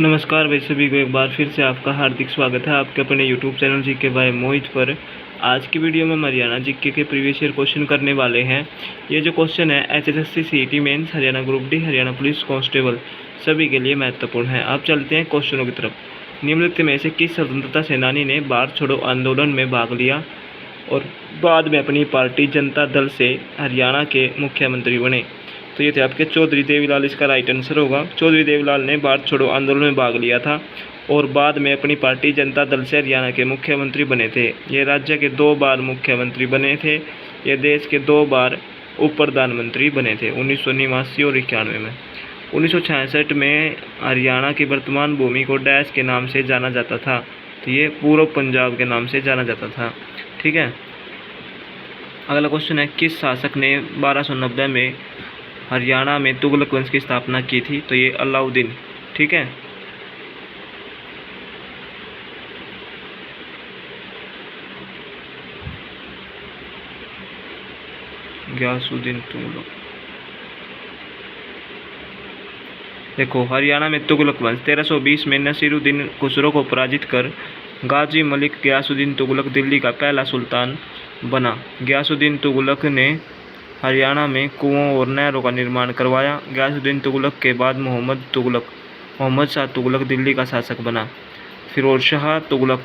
नमस्कार भाई, सभी को एक बार फिर से आपका हार्दिक स्वागत है आपके अपने YouTube channel GK by Mohit पर। आज की वीडियो में हम हरियाणा जीके के प्रीवियस ईयर क्वेश्चन करने वाले हैं। ये जो क्वेश्चन है HSSC CET mains, Haryana group D, Haryana police constable सभी के लिए महत्वपूर्ण है। आप चलते हैं क्वेश्चनों की तरफ। निम्नलिखित में से किस स्वतंत्रता सेनानी ने भारत छोड़ो आंदोलन में भाग लिया और बाद में अपनी पार्टी जनता दल से हरियाणा के मुख्यमंत्री बने? तो ये थे आपके चौधरी देवीलाल, इसका राइट आंसर होगा। चौधरी देवीलाल ने भारत छोड़ो आंदोलन में भाग लिया था और बाद में अपनी पार्टी जनता दल से हरियाणा के मुख्यमंत्री बने थे। ये राज्य के 2 बार मुख्यमंत्री बने थे। ये देश के 2 बार उप प्रधानमंत्री बने थे, 1989 और 91 में। 1966 में हरियाणा की वर्तमान भूमि को डैश के नाम से जाना जाता था, तो ये पूर्व पंजाब के नाम से जाना जाता था। ठीक है, अगला क्वेश्चन है, किस शासक ने 1290 में हरियाणा में तुगलक वंश की स्थापना की थी? तो ये अलाउद्दीन। ठीक है, गयासुद्दीन तुगलक। देखो, हरियाणा में तुगलक वंश 1320 में नसीरुद्दीन खुसरो को पराजित कर गाजी मलिक गयासुद्दीन तुगलक दिल्ली का पहला सुल्तान बना। गयासुद्दीन तुगलक ने हरियाणा में कुओं और नहरों का निर्माण करवाया। गयासुद्दीन तुगलक के बाद मोहम्मद शाह तुगलक दिल्ली का शासक बना। फिरोज शाह तुगलक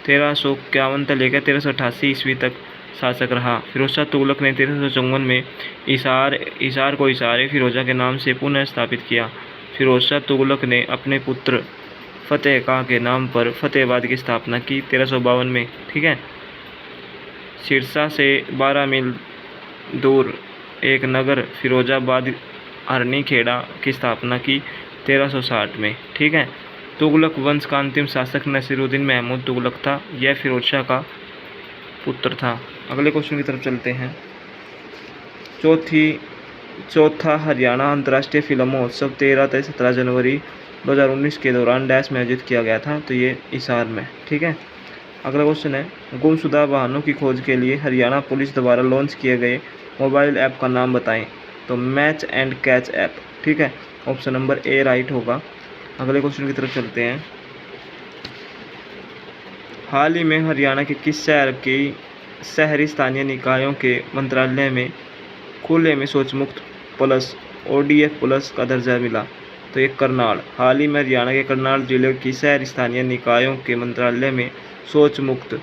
1351 से लेकर 1388 ईस्वी तक शासक रहा। फिरोज शाह तुगलक ने 1354 में हिसार को हिसार फिरोजा के नाम से पुनः स्थापित किया। फिरोज शाह तुगलक ने अपने पुत्र फतेह खां के नाम पर फतेहाबाद की स्थापना की 1352 में। ठीक है, सिरसा से 12 मील दूर एक नगर फिरोजाबाद हरनी खेड़ा की स्थापना की 1360 में। ठीक है, तुगलक वंश का अंतिम शासक नसीरुद्दीन महमूद तुगलक था। यह फिरोज शाह का पुत्र था। अगले क्वेश्चन की तरफ चलते हैं। चौथा हरियाणा अंतर्राष्ट्रीय फिल्म महोत्सव 13 से 17 जनवरी 2019 के दौरान डैश में आयोजित किया गया था, तो ये हिसार में। ठीक है, अगला क्वेश्चन है, गुमशुदा वाहनों की खोज के लिए हरियाणा पुलिस द्वारा लॉन्च किए गए मोबाइल ऐप का नाम बताएं? तो मैच एंड कैच ऐप। ठीक है, ऑप्शन नंबर ए राइट होगा। अगले क्वेश्चन की तरफ चलते हैं। हाल ही में हरियाणा के किस शहर की शहरी स्थानीय निकायों के मंत्रालय में खुले में शौच मुक्त प्लस ODF प्लस का दर्जा मिला? तो ये करनाल। हाल ही में हरियाणा के करनाल जिले की शहरी स्थानीय निकायों के मंत्रालय में शौच मुक्त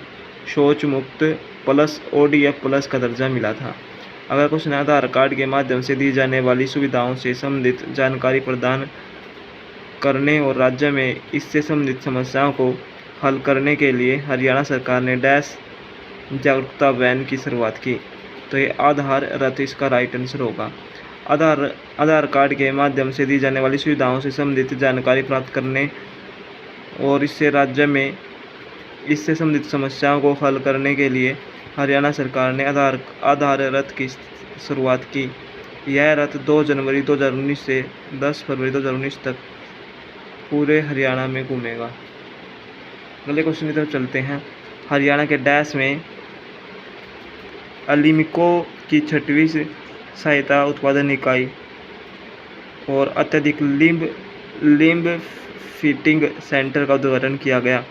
प्लस ODF प्लस का दर्जा मिला था। अगर क्वेश्चन आधार कार्ड के माध्यम से दी जाने वाली सुविधाओं से संबंधित जानकारी प्रदान करने और राज्य में इससे संबंधित समस्याओं को हल करने के लिए हरियाणा सरकार ने डैश जागरूकता वैन की शुरुआत की? तो ये आधार रथ, इसका राइट आंसर होगा। आधार कार्ड के माध्यम से दी जाने वाली सुविधाओं से संबंधित जानकारी प्राप्त करने और इससे राज्य में इससे संबंधित समस्याओं को हल करने के लिए हरियाणा सरकार ने आधार रथ की शुरुआत की। यह रथ 2 जनवरी 2019 से 10 फरवरी 2019 तक पूरे हरियाणा में घूमेगा। अगले क्वेश्चन की तरफ चलते हैं। हरियाणा के डैश में अलीमिको की 6वीं सहायता उत्पादन इकाई और अत्यधिक लिम्ब फिटिंग सेंटर का उद्घाटन किया गया?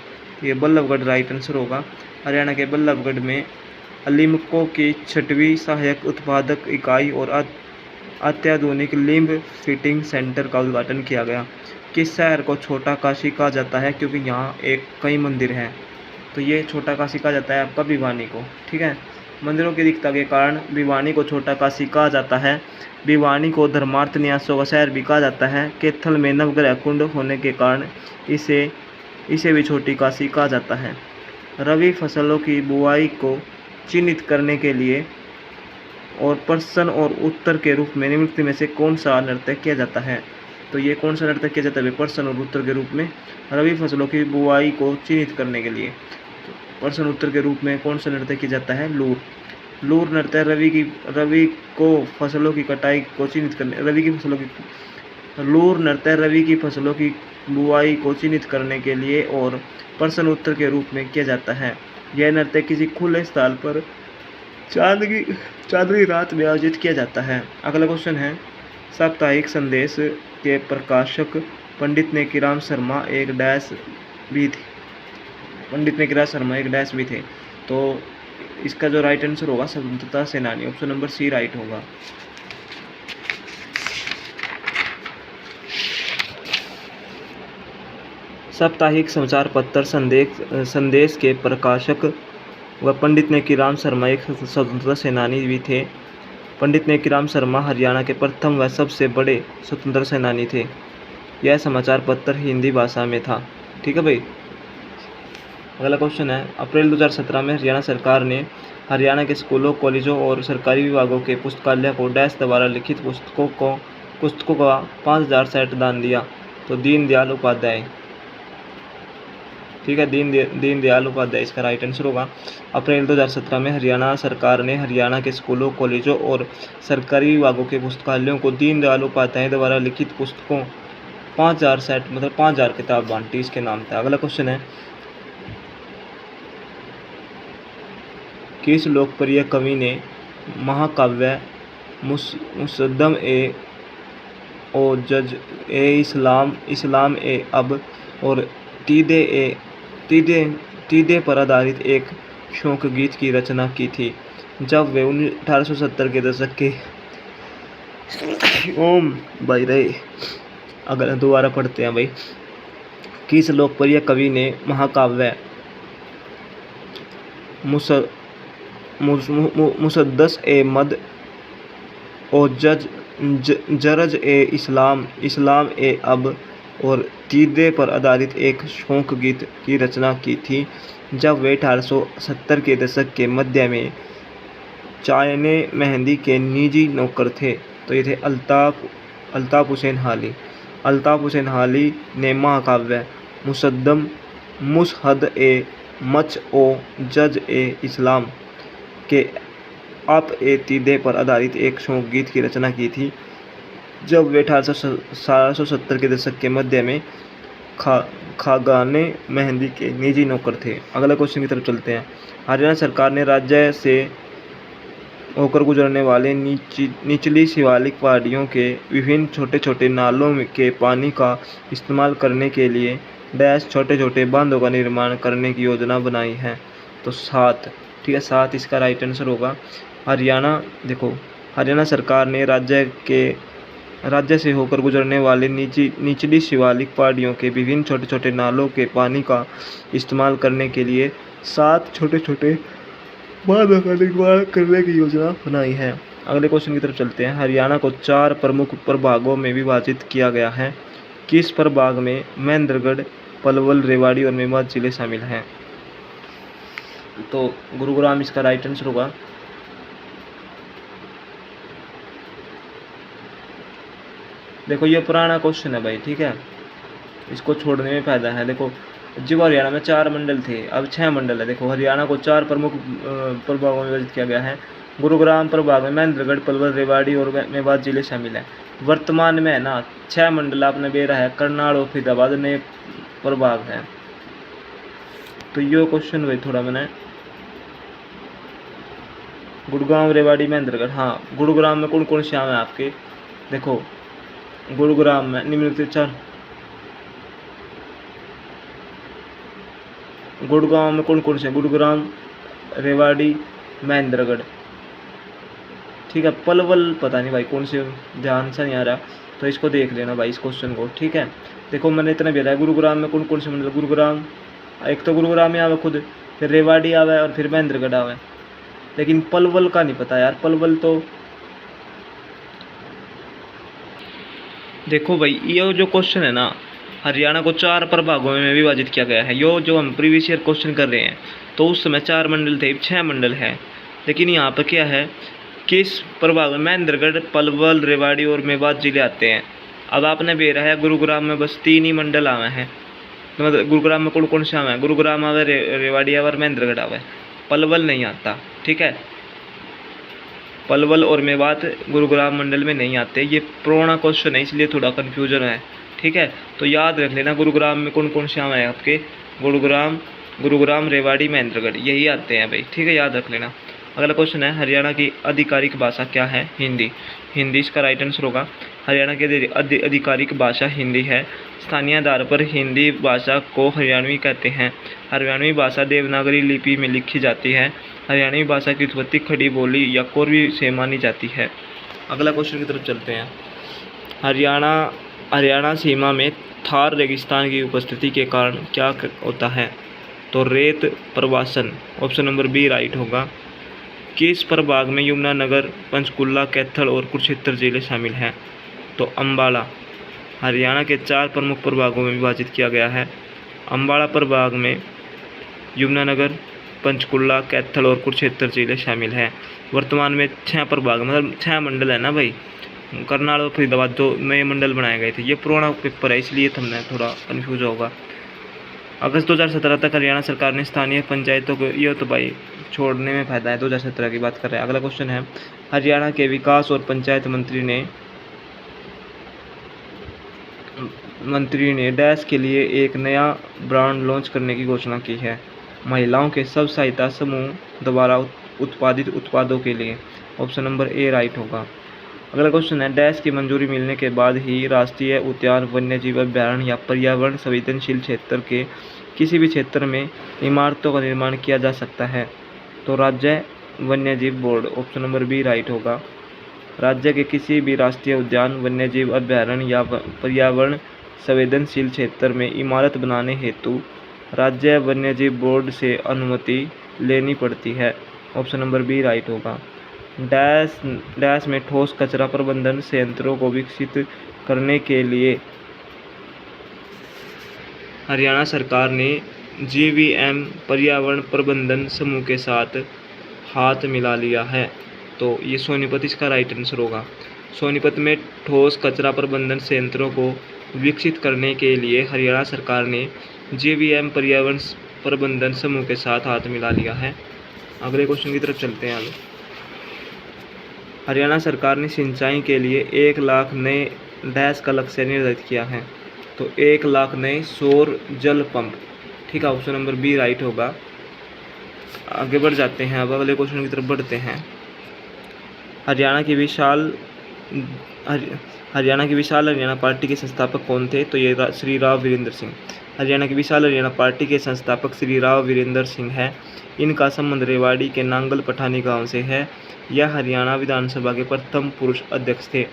ये बल्लभगढ़ राइट आंसर होगा। हरियाणा के बल्लभगढ़ में अलीमिको की 6वीं सहायक उत्पादक इकाई और अत्याधुनिक लिम्ब फिटिंग सेंटर का उद्घाटन किया गया। किस शहर को छोटा काशी कहा जाता है? क्योंकि यहाँ कई मंदिर हैं, तो ये छोटा काशी कहा जाता है आपका भिवानी को। ठीक है, मंदिरों की अधिकता के कारण भिवानी को छोटा काशी कहा जाता है। भिवानी को धर्मार्थ न्यासों का शहर भी कहा जाता है। कैथल में नवग्रह कुंड होने के कारण इसे भी छोटी काशी कहा जाता है। रबी फसलों की बुआई को चिन्हित करने के लिए और प्रश्न और उत्तर के रूप में निम्नलिखित में से कौन सा नृत्य किया जाता है? तो ये कौन सा नृत्य किया जाता है प्रश्न और उत्तर के रूप में? रबी फसलों की बुआई को चिन्हित करने के लिए प्रश्न उत्तर के रूप में कौन सा नृत्य किया जाता है? लूर नृत्य रबी को फसलों की कटाई को चिन्हित करने लूर नृत्य रबी की फसलों की बुआई को चिन्हित करने के लिए और प्रश्न उत्तर के रूप में किया जाता है। यह नृत्य किसी खुले स्थल पर चांदनी रात में आयोजित किया जाता है। अगला क्वेश्चन है, साप्ताहिक संदेश के प्रकाशक पंडित नेकीराम शर्मा एक डैश भी थे। पंडित नेकीराम शर्मा एक डैश भी थे। तो इसका जो राइट आंसर होगा स्वतंत्रता सेनानी, ऑप्शन नंबर सी राइट होगा। साप्ताहिक समाचार पत्र संदेश के प्रकाशक व पंडित नेकीराम शर्मा एक स्वतंत्रता सेनानी भी थे। पंडित नेकीराम शर्मा हरियाणा के प्रथम व सबसे बड़े स्वतंत्रता सेनानी थे। यह समाचार पत्र हिंदी भाषा में था। ठीक है भाई। अगला क्वेश्चन है, अप्रैल 2017 में हरियाणा सरकार ने हरियाणा के स्कूलों, कॉलेजों और सरकारी विभागों के पुस्तकालय को डैश द्वारा लिखित पुस्तकों का 5000 सेट दान दिया। तो दीनदयाल उपाध्याय। ठीक है, दीनदयाल उपाध्याय इसका राइट आंसर होगा। अप्रैल 2017 में हरियाणा सरकार ने हरियाणा के स्कूलों, कॉलेजों और सरकारी विभागों के पुस्तकालयों को दीनदयाल उपाध्याय द्वारा लिखित पुस्तकों 5000 सेट मतलब 5000 किताब बांटी, इसके नाम था। अगला क्वेश्चन है, किस लोकप्रिय कवि ने महाकाव्य मुसद्दम ए ओजज ए इस्लाम ए अब और तीदे पर आधारित एक शोक गीत की रचना की थी जब वे 1870 के दशक के ओम भाई रहे। अगर दोबारा पढ़ते हैं भाई, किस लोकप्रिय कवि ने महाकाव्य मुसद्दस ए मद ओजज जरज ए इस्लाम ए अब और तीदे पर आधारित एक शोक गीत की रचना की थी जब वे 1870 के दशक के मध्य में चायने मेहंदी के निजी नौकर थे। तो ये थे अल्ताफ हुसैन हाली। अल्ताफ हुसैन हाली ने महाकाव्य मुसद्दम मुसहद ए मच ओ जज ए इस्लाम के आप ए तीदे पर आधारित एक शोक गीत की रचना की थी जब वे 1870 के दशक के मध्य में खागाने मेहंदी के निजी नौकर थे। अगला क्वेश्चन की तरफ चलते हैं। हरियाणा सरकार ने राज्य से होकर गुजरने वाले निचली शिवालिक पहाड़ियों के विभिन्न छोटे छोटे नालों के पानी का इस्तेमाल करने के लिए डैश छोटे छोटे बांधों का निर्माण करने की योजना बनाई है। तो 7। ठीक है, 7 इसका राइट आंसर होगा। हरियाणा सरकार ने राज्य से होकर गुजरने वाले निचली शिवालिक पहाड़ियों के विभिन्न छोटे छोटे नालों के पानी का इस्तेमाल करने के लिए 7 छोटे छोटे बांधों का निर्माण करने की योजना बनाई है। अगले क्वेश्चन की तरफ चलते हैं। हरियाणा को 4 प्रमुख प्रभागों में विभाजित किया गया है। किस प्रभाग में महेंद्रगढ़, पलवल, रेवाड़ी और मेवात जिले शामिल हैं? तो गुरुग्राम इसका राइट आंसर होगा। देखो ये पुराना क्वेश्चन है भाई, ठीक है, इसको छोड़ने में फायदा है। देखो जब हरियाणा में 4 मंडल थे, अब 6 मंडल है। देखो हरियाणा को 4 प्रमुख प्रभागों में विभाजित किया गया है। गुरुग्राम प्रभाग में महेंद्रगढ़, पलवल, रेवाड़ी और मेवात जिले शामिल हैं। वर्तमान में है ना 6 मंडल आपने बेरा है, करनाल और फरीदाबाद नए प्रभाग हैं। तो ये क्वेश्चन भाई थोड़ा मैंने गुरुग्राम, रेवाड़ी, महेंद्रगढ़, हाँ गुरुग्राम में कौन कौन से है आपके? देखो गुरुग्राम में निम्नलिखित 4 गुड़गांव में कौन कौन से? गुरुग्राम, रेवाड़ी, महेंद्रगढ़। ठीक है, पलवल पता नहीं भाई कौन से, ध्यान से नहीं आ रहा, तो इसको देख लेना भाई इस क्वेश्चन को। ठीक है, देखो मैंने इतना भी बताया गुरुग्राम में कौन कौन से मंडल? गुरुग्राम, एक तो गुरुग्राम में आवे खुद, फिर रेवाड़ी आवे और फिर महेंद्रगढ़ आवे। लेकिन पलवल का नहीं पता यार। पलवल तो देखो भाई ये जो क्वेश्चन है ना, हरियाणा को 4 प्रभागों में विभाजित किया गया है। यो जो हम प्रीवियस ईयर क्वेश्चन कर रहे हैं तो उस समय 4 मंडल थे, 6 मंडल है। लेकिन यहाँ पर क्या है, किस प्रभाग में महेंद्रगढ़, पलवल, रेवाड़ी और मेवात जिले आते हैं। अब आपने बेरा है गुरुग्राम में बस 3 ही मंडल आवे हैं। तो मतलब गुरुग्राम में कौन कौन से आवे हैं? गुरुग्राम आवे, रेवाड़ी आवे और महेंद्रगढ़ आवे। पलवल नहीं आता। ठीक है, पलवल और मेवात गुरुग्राम मंडल में नहीं आते। ये पुराना क्वेश्चन है इसलिए थोड़ा कन्फ्यूजन है। ठीक है, तो याद रख लेना गुरुग्राम में कौन कौन से आवे हैं आपके? गुरुग्राम, रेवाड़ी, महेंद्रगढ़ यही आते हैं भाई। ठीक है, याद रख लेना। अगला क्वेश्चन है, हरियाणा की आधिकारिक भाषा क्या है? हिंदी। हिंदी इसका राइट आंसर होगा। हरियाणा की आधिकारिक भाषा हिंदी है। स्थानीय आधार पर हिंदी भाषा को हरियाणवी कहते हैं। हरियाणवी भाषा देवनागरी लिपि में लिखी जाती है। हरियाणवी भाषा की उत्पत्ति खड़ी बोली या कोरवी से मानी जाती है। अगला क्वेश्चन की तरफ चलते हैं। हरियाणा सीमा में थार रेगिस्तान की उपस्थिति के कारण क्या होता है? तो रेत प्रवासन, ऑप्शन नंबर बी राइट होगा। किस प्रभाग में यमुनानगर, पंचकुला, कैथल और कुरुक्षेत्र जिले शामिल हैं? तो अम्बाला। हरियाणा के 4 प्रमुख प्रभागों में विभाजित किया गया है। अम्बाला प्रभाग में यमुनानगर, पंचकुला, कैथल और कुरुक्षेत्र जिले शामिल हैं। वर्तमान में 6 प्रभाग मतलब 6 मंडल है ना भाई। करनाल और फरीदाबाद जो नए मंडल बनाए गए थे, ये पुराना पेपर है इसलिए तुमने थोड़ा कन्फ्यूज होगा। अगस्त 2017 तक हरियाणा सरकार ने स्थानीय पंचायतों को, ये तो भाई छोड़ने में फ़ायदा है, 2017 की बात कर रहे हैं। अगला क्वेश्चन है, हरियाणा के विकास और पंचायत मंत्री ने डैश के लिए एक नया ब्रांड लॉन्च करने की घोषणा की है। महिलाओं के स्व सहायता समूह द्वारा उत्पादित उत्पादों के लिए, ऑप्शन नंबर ए राइट होगा। अगला क्वेश्चन है, डैश की मंजूरी मिलने के बाद ही राष्ट्रीय उद्यान, वन्यजीव अभ्यारण्य या पर्यावरण संवेदनशील क्षेत्र के किसी भी क्षेत्र में इमारतों का निर्माण किया जा सकता है? तो राज्य वन्यजीव बोर्ड, ऑप्शन नंबर बी राइट होगा। राज्य के किसी भी राष्ट्रीय उद्यान, वन्यजीव अभ्यारण्य या पर्यावरण संवेदनशील क्षेत्र में इमारत बनाने हेतु राज्य वन्यजीव बोर्ड से अनुमति लेनी पड़ती है। ऑप्शन नंबर बी राइट होगा। डैश में ठोस कचरा प्रबंधन संयंत्रों को विकसित करने के लिए हरियाणा सरकार ने GVM पर्यावरण प्रबंधन समूह के साथ हाथ मिला लिया है। तो ये सोनीपत इसका राइट आंसर होगा। सोनीपत में ठोस कचरा प्रबंधन संयंत्रों को विकसित करने के लिए हरियाणा सरकार ने GVM पर्यावरण प्रबंधन समूह के साथ हाथ मिला लिया है। अगले क्वेश्चन की तरफ चलते हैं आगे। हरियाणा सरकार ने सिंचाई के लिए 1 लाख नए डैश का लक्ष्य निर्धारित किया है। तो 1 लाख नए सौर जल पंप, ठीक है, ऑप्शन नंबर बी राइट होगा। आगे बढ़ जाते हैं, अब अगले क्वेश्चन की तरफ बढ़ते हैं। हरियाणा की विशाल हरियाणा पार्टी के संस्थापक कौन थे? तो ये श्री राव वीरेंद्र सिंह। हरियाणा की विशाल हरियाणा पार्टी के संस्थापक श्री राव वीरेंद्र सिंह है। इनका संबंध रेवाड़ी के नांगल पठानी गांव से है। यह हरियाणा विधानसभा के प्रथम पुरुष अध्यक्ष थे।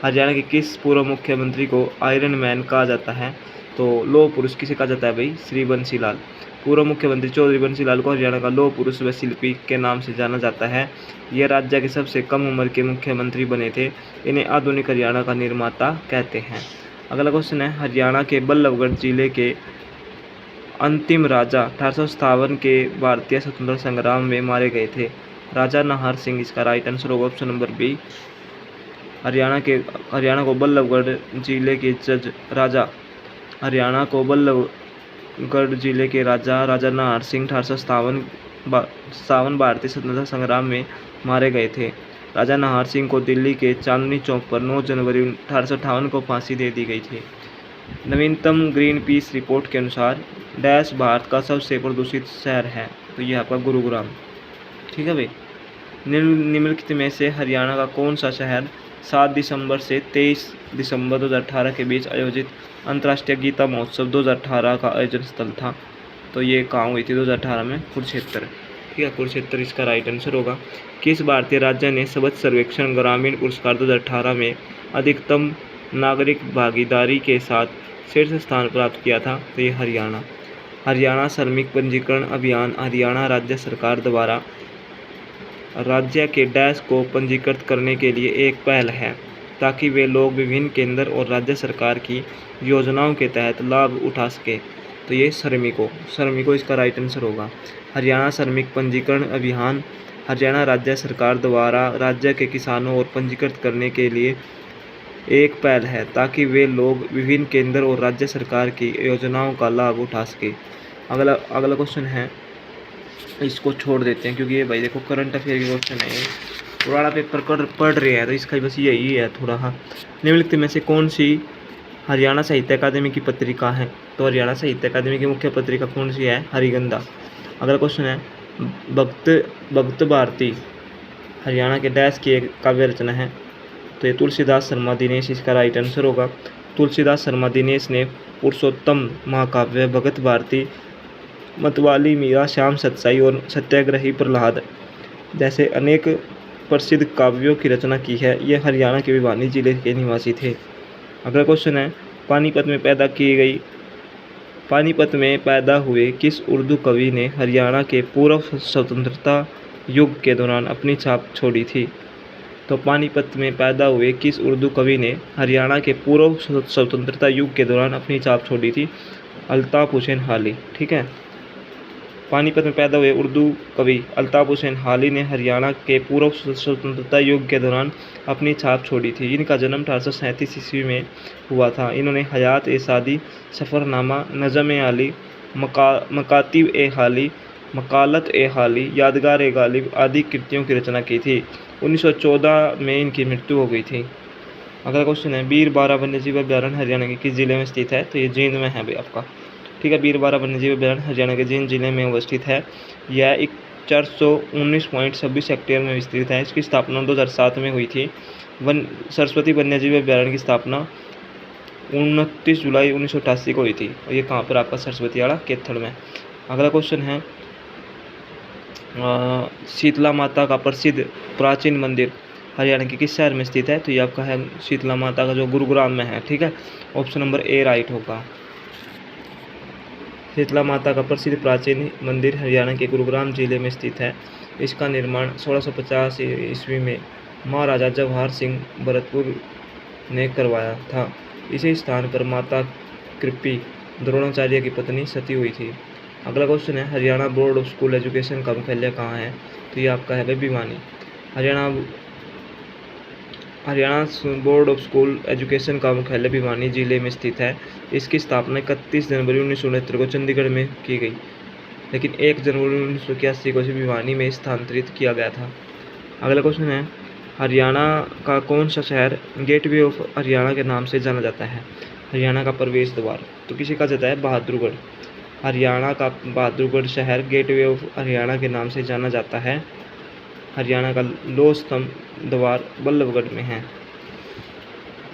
हरियाणा के किस पूर्व मुख्यमंत्री को आयरन मैन कहा जाता है? तो लौह पुरुष किसे कहा जाता है भाई? श्री बंसीलाल। पूर्व मुख्यमंत्री चौधरी बंसीलाल को हरियाणा का लौह पुरुष व शिल्पी के नाम से जाना जाता है। ये राज्य के सबसे कम उम्र के मुख्यमंत्री बने थे। इन्हें आधुनिक हरियाणा का निर्माता कहते हैं। अगला क्वेश्चन है, हरियाणा के बल्लभगढ़ जिले के अंतिम राजा 1857 के भारतीय स्वतंत्रता संग्राम में मारे गए थे। राजा नाहर सिंह इसका राइट आंसर होगा, ऑप्शन नंबर बी। हरियाणा को बल्लभगढ़ जिले के राजा नाहर सिंह 1857 भारतीय स्वतंत्रता संग्राम में मारे गए थे। राजा नाहर सिंह को दिल्ली के चांदनी चौक पर 9 जनवरी 1858 को फांसी दे दी गई थी। नवीनतम ग्रीन पीस रिपोर्ट के अनुसार डैश भारत का सबसे प्रदूषित शहर है। तो यह आपका गुरुग्राम, ठीक है भाई। निम्नलिखित में से हरियाणा का कौन सा शहर 7 दिसंबर से 23 दिसंबर 2018 के बीच आयोजित अंतर्राष्ट्रीय गीता महोत्सव 2018 का आयोजन स्थल था? तो ये कहाँ हुई थी? 2018 में कुरुक्षेत्र, ठीक है, कुरुक्षेत्र इसका राइट आंसर होगा। किस भारतीय राज्य ने स्वच्छ सर्वेक्षण ग्रामीण पुरस्कार 2018 में अधिकतम नागरिक भागीदारी के साथ शीर्ष स्थान प्राप्त किया था? तो ये हरियाणा श्रमिक पंजीकरण अभियान हरियाणा राज्य सरकार द्वारा राज्य के डैश को पंजीकृत करने के लिए एक पहल है, ताकि वे लोग विभिन्न केंद्र और राज्य सरकार की योजनाओं के तहत लाभ उठा सके। तो ये श्रमिकों इसका राइट आंसर होगा। हरियाणा श्रमिक पंजीकरण अभियान हरियाणा राज्य सरकार द्वारा राज्य के किसानों और पंजीकृत करने के लिए एक पहल है, ताकि वे लोग विभिन्न केंद्र और राज्य सरकार की योजनाओं का लाभ उठा सके। अगला क्वेश्चन है, इसको छोड़ देते हैं क्योंकि ये भाई देखो करंट अफेयर के क्वेश्चन है, पुराना पेपर पढ़ रहे हैं तो इसका बस यही है थोड़ा। हाँ, निम्नलिखित में से कौन सी हरियाणा साहित्य अकादमी की पत्रिका है? तो हरियाणा साहित्य अकादमी की मुख्य पत्रिका कौन सी है? हरिगंधा। अगला क्वेश्चन है, भक्त भारती हरियाणा के डैश की एक काव्य रचना है? तो ये तुलसीदास शर्मा दिनेश इसका राइट आंसर होगा। तुलसीदास शर्मा दिनेश ने पुरुषोत्तम महाकाव्य, भगत भारती, मतवाली, मीरा, श्याम सतसाई और सत्याग्रही प्रहलाद जैसे अनेक प्रसिद्ध काव्यों की रचना की है। ये हरियाणा के भिवानी जिले के निवासी थे। अगला क्वेश्चन है, पानीपत में पैदा हुए किस उर्दू कवि ने हरियाणा के पूर्व स्वतंत्रता युग के दौरान अपनी छाप छोड़ी थी? तो पानीपत में पैदा हुए किस उर्दू कवि ने हरियाणा के पूर्व स्वतंत्रता युग के दौरान अपनी छाप छोड़ी थी? अल्ताफ हुसैन हाली। ठीक है, पानीपत में पैदा हुए उर्दू कवि अल्ताफ हुसैन हाली ने हरियाणा के पूर्व स्वतंत्रता युग के दौरान अपनी छाप छोड़ी थी। इनका जन्म 1837 ईस्वी में हुआ था। इन्होंने हयात ए सादी, सफ़रनामा, नज़म ए आली, मकातिब ए हाली, मकालत ए हाली, यादगार ए गालिब आदि कृतियों की रचना की थी। 1914 में इनकी मृत्यु हो गई थी। अगला क्वेश्चन है, बीरबारा वन्यजीव अभ्यारण्य हरियाणा के किस जिले में स्थित है? तो ये जींद में है भाई आपका। ठीक है, बीरबारा वन्यजीव अभ्यारण्य हरियाणा के जींद जिले में अवस्थित है। यह 419.26 हेक्टेयर में विस्तृत है। इसकी स्थापना 2007 में हुई थी। सरस्वती वन्यजीव अभ्यारण्य की स्थापना 29 जुलाई 1988 को हुई थी। और ये कहाँ पर आपका? सरस्वती वाला केथड़ में। अगला क्वेश्चन है, शीतला माता का प्रसिद्ध प्राचीन मंदिर हरियाणा के किस शहर में स्थित है? तो ये आपका है शीतला माता का जो गुरुग्राम में है। ठीक है, ऑप्शन नंबर ए राइट होगा। शीतला माता का प्रसिद्ध प्राचीन मंदिर हरियाणा के गुरुग्राम जिले में स्थित है। इसका निर्माण 1650 ईस्वी में महाराजा जवाहर सिंह भरतपुर ने करवाया था। इसी स्थान पर माता कृपी द्रोणाचार्य की पत्नी सती हुई थी। अगला क्वेश्चन है, Haryana board of school education का मुख्यालय कहाँ है? तो ये आपका है Bhiwani. Haryana board of school education का मुख्यालय भिवानी जिले में स्थित है। इसकी स्थापना 31 जनवरी 1969 को चंडीगढ़ में की गई, लेकिन 1 जनवरी 1981 को इसे भिवानी में स्थानांतरित किया गया था। अगला क्वेश्चन है, हरियाणा का कौन सा शहर गेटवे ऑफ हरियाणा के नाम से जाना जाता है? हरियाणा का प्रवेश द्वार तो किसी का जाता है? बहादुरगढ़। हरियाणा का बहादुरगढ़ शहर गेटवे ऑफ हरियाणा के नाम से जाना जाता है। हरियाणा का लौह स्तंभ द्वार बल्लभगढ़ में है।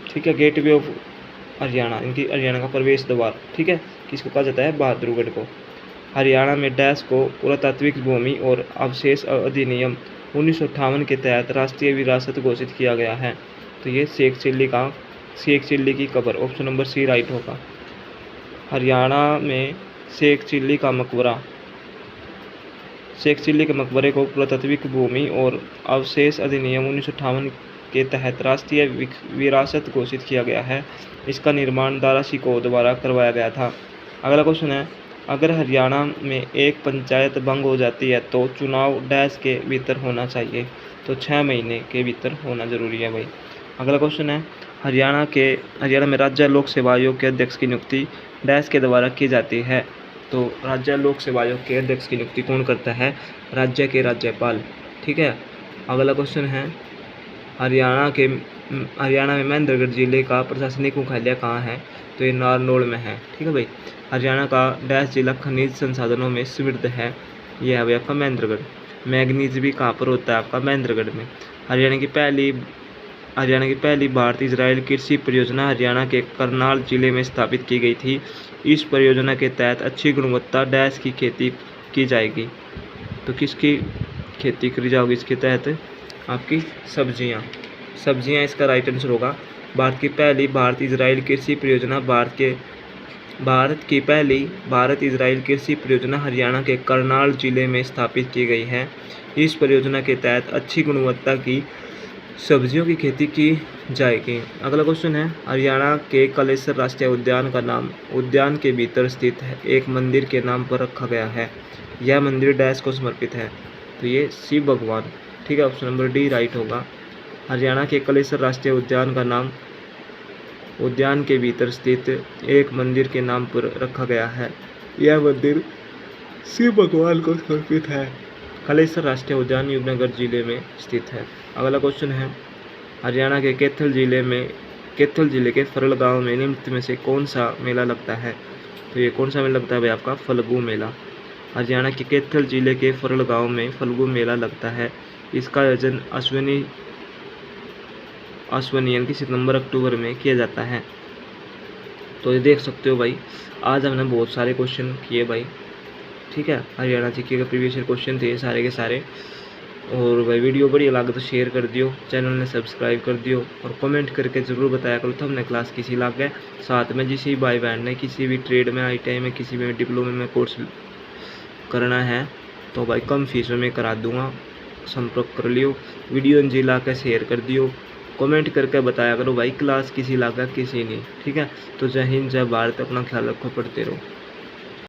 ठीक है, गेटवे ऑफ हरियाणा इनकी हरियाणा का प्रवेश द्वार। ठीक है, किसको कहा जाता है? बहादुरगढ़ को। हरियाणा में डैश को पुरातात्विक भूमि और अवशेष अधिनियम 1958 के तहत राष्ट्रीय विरासत घोषित किया गया है। तो ये शेख चिल्ली की कब्र, ऑप्शन नंबर सी राइट होगा। हरियाणा में शेख चिल्ली के मकबरे को पुरातात्विक भूमि और अवशेष अधिनियम 1958 के तहत राष्ट्रीय विरासत घोषित किया गया है। इसका निर्माण दारा शिकोह द्वारा करवाया गया था। अगला क्वेश्चन है, अगर हरियाणा में एक पंचायत भंग हो जाती है तो चुनाव डैश के भीतर होना चाहिए? तो 6 महीने के भीतर होना जरूरी है भाई। अगला क्वेश्चन है, हरियाणा में राज्य लोक सेवा आयोग के अध्यक्ष की नियुक्ति डैश के द्वारा की जाती है? तो राज्य लोक सेवा आयोग के अध्यक्ष की नियुक्ति कौन करता है? राज्य के राज्यपाल। ठीक है, अगला क्वेश्चन है, हरियाणा में महेंद्रगढ़ जिले का प्रशासनिक मुख्यालय कहाँ है? तो ये नारनौल में है। ठीक है भाई। हरियाणा का डैश जिला खनिज संसाधनों में समृद्ध है। यह है भाई आपका महेंद्रगढ़। मैग्नीज भी कहाँ पर होता है? आपका महेंद्रगढ़ में। हरियाणा की पहली भारत इजराइल कृषि परियोजना हरियाणा के करनाल जिले में स्थापित की गई थी। इस परियोजना के तहत अच्छी गुणवत्ता डैश की खेती की जाएगी। तो किसकी खेती करी जाएगी इसके तहत? आपकी सब्जियां इसका राइट आंसर होगा। भारत की पहली भारत इजराइल कृषि परियोजना भारत इजराइल कृषि परियोजना हरियाणा के करनाल जिले में स्थापित की गई है। इस परियोजना के तहत अच्छी गुणवत्ता की सब्जियों की खेती की जाएगी। अगला क्वेश्चन है, हरियाणा के कलेसर राष्ट्रीय उद्यान का नाम उद्यान के भीतर स्थित है एक मंदिर के नाम पर रखा गया है। यह मंदिर डैश को समर्पित है? तो ये शिव भगवान। ठीक है, ऑप्शन नंबर डी राइट होगा। हरियाणा के कलेसर राष्ट्रीय उद्यान का नाम उद्यान के भीतर स्थित एक मंदिर के नाम पर रखा गया है। यह मंदिर शिव भगवान को समर्पित है। कलेसर राष्ट्रीय उद्यान यमुनानगर जिले में स्थित है। अगला क्वेश्चन है, हरियाणा के कैथल जिले के फरल गांव में निम्न में से कौन सा मेला लगता है? तो ये कौन सा मेला लगता है भाई आपका? फल्गु मेला। हरियाणा के कैथल जिले के फरल गांव में फल्गु मेला लगता है। इसका आयोजन आश्वनी यानी कि सितंबर अक्टूबर में किया जाता है। तो ये देख सकते हो भाई, आज हमने बहुत सारे क्वेश्चन किए भाई, ठीक है। हरियाणा जीके के प्रीवियस ईयर क्वेश्चन थे सारे के सारे। और भाई वीडियो बढ़िया लगे तो शेयर कर दियो, चैनल ने सब्सक्राइब कर दियो और कमेंट करके ज़रूर बताया करो तो हमने क्लास किसी लाग गए। साथ में जिस भाई बहन ने किसी भी ट्रेड में, ITI में, किसी भी डिप्लोमे में कोर्स करना है तो भाई कम फीस में मैं करा दूंगा, संपर्क कर लियो। वीडियो जी ला के शेयर कर दियो, कमेंट करके बताया करो भाई क्लास किसी लागा किसी नहीं, ठीक है। तो जय हिंद, जय भारत, अपना ख्याल रखो, पढ़ते रहो।